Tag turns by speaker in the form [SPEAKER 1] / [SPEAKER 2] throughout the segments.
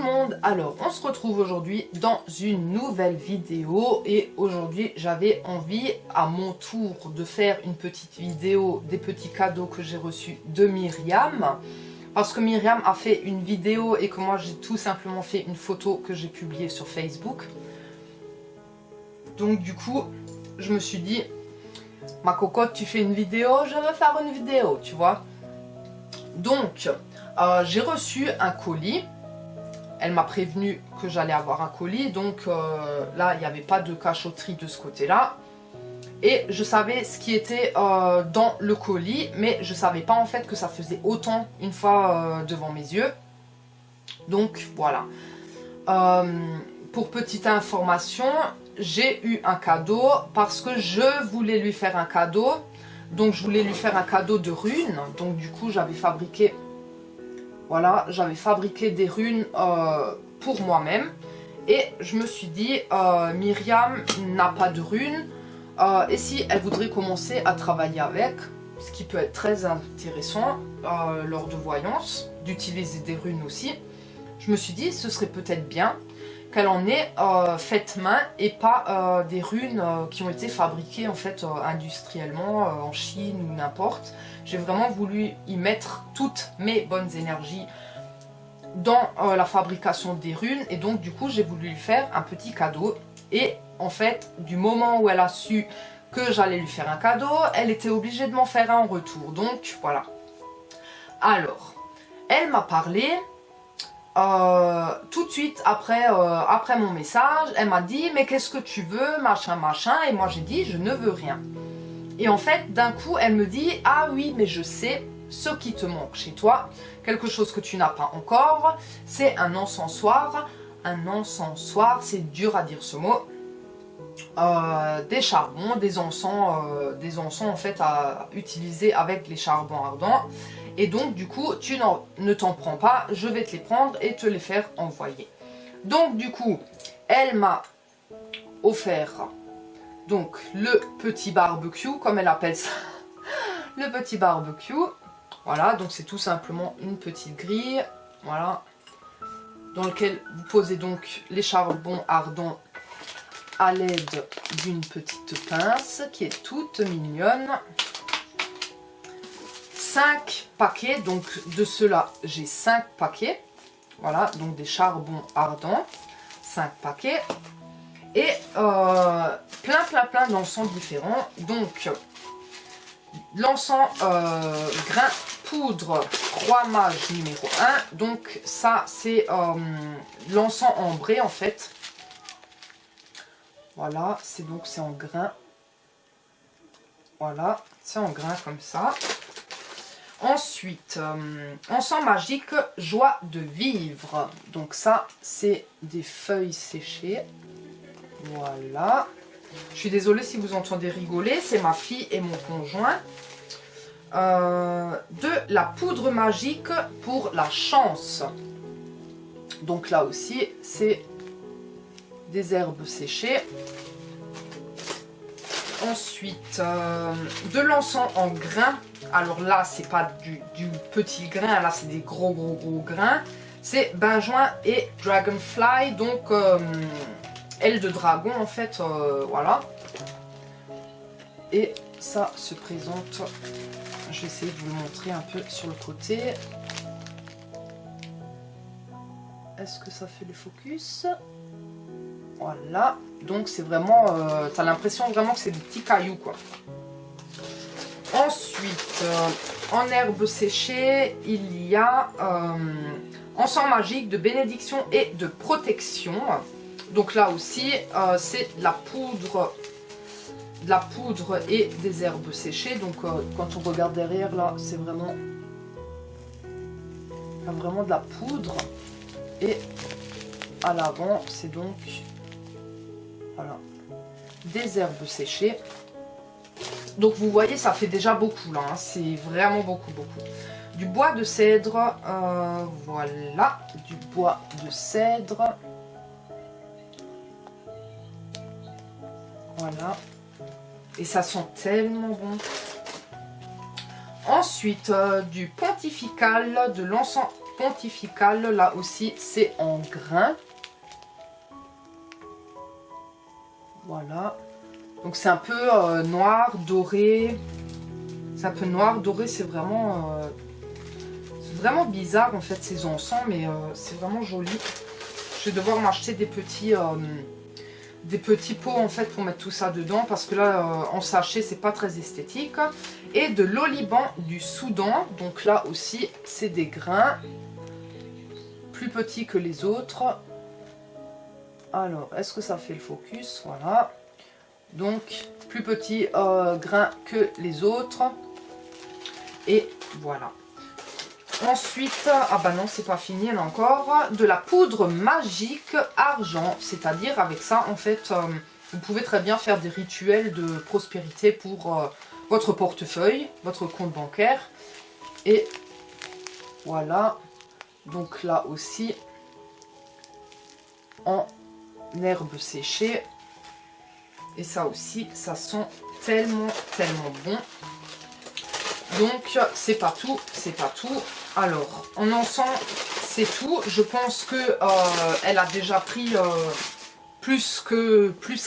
[SPEAKER 1] monde, alors on se retrouve aujourd'hui dans une nouvelle vidéo et aujourd'hui j'avais envie à mon tour de faire une petite vidéo des petits cadeaux que j'ai reçus de Myriam, parce que Myriam a fait une vidéo et que moi j'ai tout simplement fait une photo que j'ai publiée sur Facebook. Donc du coup je me suis dit, ma cocotte, tu fais une vidéo, je veux faire une vidéo, tu vois. Donc j'ai reçu un colis. Elle m'a prévenu que j'allais avoir un colis, donc là, il n'y avait pas de cachotterie de ce côté-là. Et je savais ce qui était dans le colis, mais je ne savais pas en fait que ça faisait autant une fois devant mes yeux. Donc voilà. Pour petite information, j'ai eu un cadeau parce que je voulais lui faire un cadeau. Donc je voulais lui faire un cadeau de runes. Donc du coup, j'avais fabriqué... Voilà, j'avais fabriqué des runes pour moi-même et je me suis dit, Myriam n'a pas de runes et si elle voudrait commencer à travailler avec, ce qui peut être très intéressant lors de voyance, d'utiliser des runes aussi, je me suis dit ce serait peut-être bien qu'elle en ait faites main et pas des runes qui ont été fabriquées en fait industriellement en Chine ou n'importe. J'ai vraiment voulu y mettre toutes mes bonnes énergies dans la fabrication des runes et donc du coup j'ai voulu lui faire un petit cadeau et en fait du moment où elle a su que j'allais lui faire un cadeau, elle était obligée de m'en faire un en retour, donc voilà. Alors, elle m'a parlé tout de suite après, après mon message, elle m'a dit mais qu'est-ce que tu veux, machin machin, et moi j'ai dit je ne veux rien. Et en fait, d'un coup, elle me dit « Ah oui, mais je sais ce qui te manque chez toi, quelque chose que tu n'as pas encore, c'est un encensoir. » Un encensoir, c'est dur à dire ce mot. Des charbons, des encens en fait à utiliser avec les charbons ardents. Et donc, du coup, tu ne t'en prends pas, je vais te les prendre et te les faire envoyer. Donc, du coup, elle m'a offert... Donc le petit barbecue, comme elle appelle ça, le petit barbecue, voilà, donc c'est tout simplement une petite grille, voilà, dans lequel vous posez donc les charbons ardents à l'aide d'une petite pince qui est toute mignonne. 5 paquets, donc de ceux-là j'ai 5 paquets, voilà, donc des charbons ardents, 5 paquets. Et plein d'encens différents. Donc l'encens grain poudre Croix Mage numéro 1. Donc ça c'est l'encens ambré en fait. Voilà, c'est en grain. Voilà, c'est en grain comme ça. Ensuite, encens magique joie de vivre. Donc ça c'est des feuilles séchées. Voilà, je suis désolée si vous entendez rigoler, c'est ma fille et mon conjoint. De la poudre magique pour la chance. Donc là aussi, c'est des herbes séchées. Ensuite, de l'encens en grains. Alors là, c'est pas du petit grain, là c'est des gros grains. C'est benjoin et dragonfly, donc... aile de dragon en fait, voilà. Et ça se présente, je vais essayer de vous le montrer un peu sur le côté. Est-ce que ça fait le focus? Voilà, donc c'est vraiment, t'as l'impression vraiment que c'est des petits cailloux quoi. Ensuite, en herbe séchée, il y a encens magique de bénédiction et de protection. Donc là aussi, c'est de la poudre et des herbes séchées. Donc quand on regarde derrière, là, c'est vraiment, il y a vraiment de la poudre. Et à l'avant, c'est donc, voilà, des herbes séchées. Donc vous voyez, ça fait déjà beaucoup là, hein, c'est vraiment beaucoup. Du bois de cèdre, voilà, du bois de cèdre. Voilà. Et ça sent tellement bon. Ensuite, du pontifical, de l'encens pontificale. Là aussi, c'est en grain. Voilà. Donc c'est un peu noir, doré. C'est un peu noir, doré, c'est vraiment bizarre en fait ces encens, mais c'est vraiment joli. Je vais devoir m'acheter des petits pots en fait pour mettre tout ça dedans, parce que là en sachet c'est pas très esthétique. Et de l'oliban du Soudan, donc là aussi c'est des grains plus petits que les autres. Alors est-ce que ça fait le focus? Voilà, donc plus petits grains que les autres. Et voilà. Ensuite, ah bah non, c'est pas fini, il y en a encore. De la poudre magique argent. C'est-à-dire, avec ça, en fait, vous pouvez très bien faire des rituels de prospérité pour votre portefeuille, votre compte bancaire. Et voilà. Donc là aussi, en herbe séchée. Et ça aussi, ça sent tellement, tellement bon. Donc c'est pas tout, c'est pas tout. Alors en encens c'est tout. Je pense que elle a déjà pris plus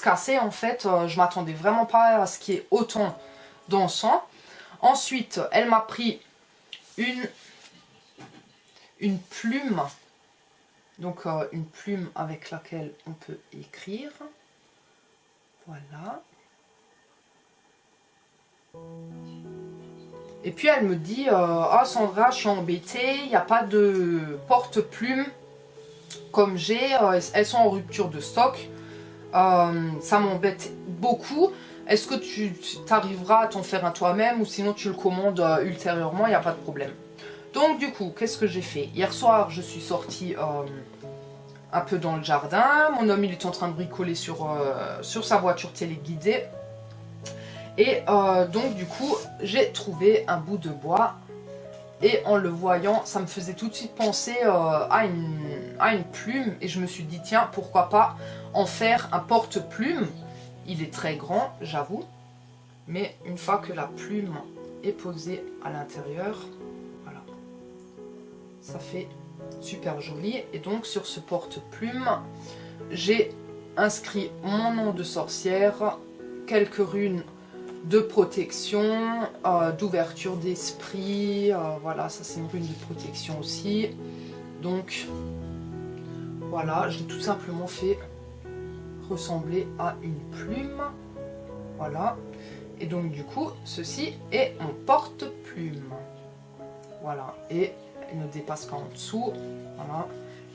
[SPEAKER 1] qu'assez en fait. Je m'attendais vraiment pas à ce qu'il y ait autant d'encens. Ensuite elle m'a pris une plume. Donc une plume avec laquelle on peut écrire. Voilà. Et puis elle me dit ah Sandra, je suis embêtée, il n'y a pas de porte-plume comme j'ai, elles sont en rupture de stock, ça m'embête beaucoup. Est-ce que tu arriveras à t'en faire un toi-même, ou sinon tu le commandes ultérieurement, il n'y a pas de problème. Donc du coup, qu'est-ce que j'ai fait? Hier soir, je suis sortie un peu dans le jardin, mon homme il est en train de bricoler sur sa voiture téléguidée. Et donc du coup j'ai trouvé un bout de bois, et en le voyant ça me faisait tout de suite penser à une plume, et je me suis dit tiens, pourquoi pas en faire un porte-plume. Il est très grand, j'avoue, mais une fois que la plume est posée à l'intérieur, voilà, ça fait super joli. Et donc sur ce porte-plume j'ai inscrit mon nom de sorcière, quelques runes de protection, d'ouverture d'esprit, voilà, ça c'est une rune de protection aussi. Donc voilà, je l'ai tout simplement fait ressembler à une plume, voilà. Et donc du coup ceci est mon porte-plume, voilà. Et elle ne dépasse pas en dessous, voilà,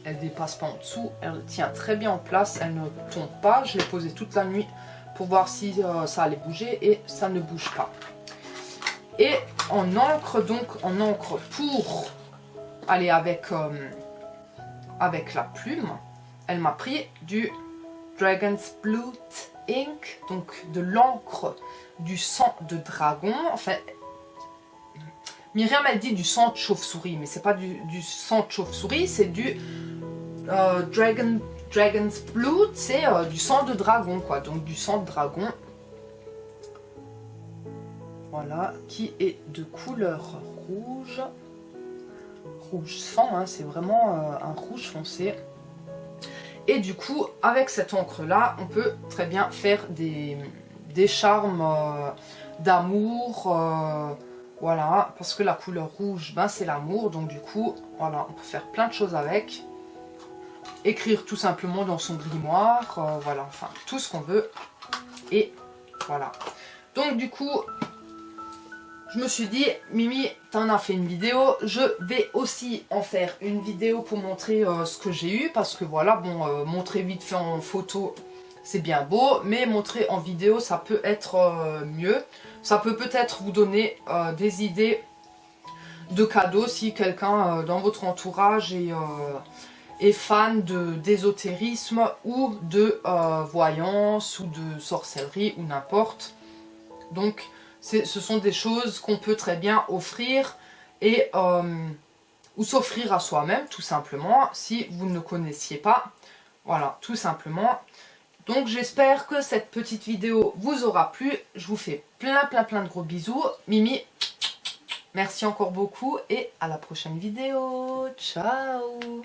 [SPEAKER 1] elle dépasse pas en dessous, elle tient très bien en place, elle ne tombe pas. Je l'ai posée toute la nuit pour voir si ça allait bouger, et ça ne bouge pas. Et en encre, donc en encre pour aller avec la plume, elle m'a pris du Dragon's Blood Ink, donc de l'encre du sang de dragon. Enfin, Myriam elle dit du sang de chauve-souris, mais c'est pas du sang de chauve-souris, c'est du Dragon's Blood, c'est du sang de dragon, quoi. Donc du sang de dragon. Voilà, qui est de couleur rouge. Rouge sang, hein, c'est vraiment un rouge foncé. Et du coup, avec cette encre-là, on peut très bien faire des charmes d'amour. Voilà, parce que la couleur rouge, ben, c'est l'amour. Donc du coup, voilà, on peut faire plein de choses avec. Écrire tout simplement dans son grimoire, voilà, enfin tout ce qu'on veut. Et voilà. Donc du coup, je me suis dit, Mimi, t'en as fait une vidéo, je vais aussi en faire une vidéo pour montrer ce que j'ai eu. Parce que voilà, bon, montrer vite fait en photo, c'est bien beau, mais montrer en vidéo, ça peut être mieux. Ça peut peut-être vous donner des idées de cadeaux si quelqu'un dans votre entourage est fan d'ésotérisme ou de voyance ou de sorcellerie ou n'importe. Donc ce sont des choses qu'on peut très bien offrir et ou s'offrir à soi-même tout simplement si vous ne connaissiez pas. Voilà, tout simplement. Donc j'espère que cette petite vidéo vous aura plu. Je vous fais plein de gros bisous. Mimi, Merci encore beaucoup et à la prochaine vidéo. Ciao!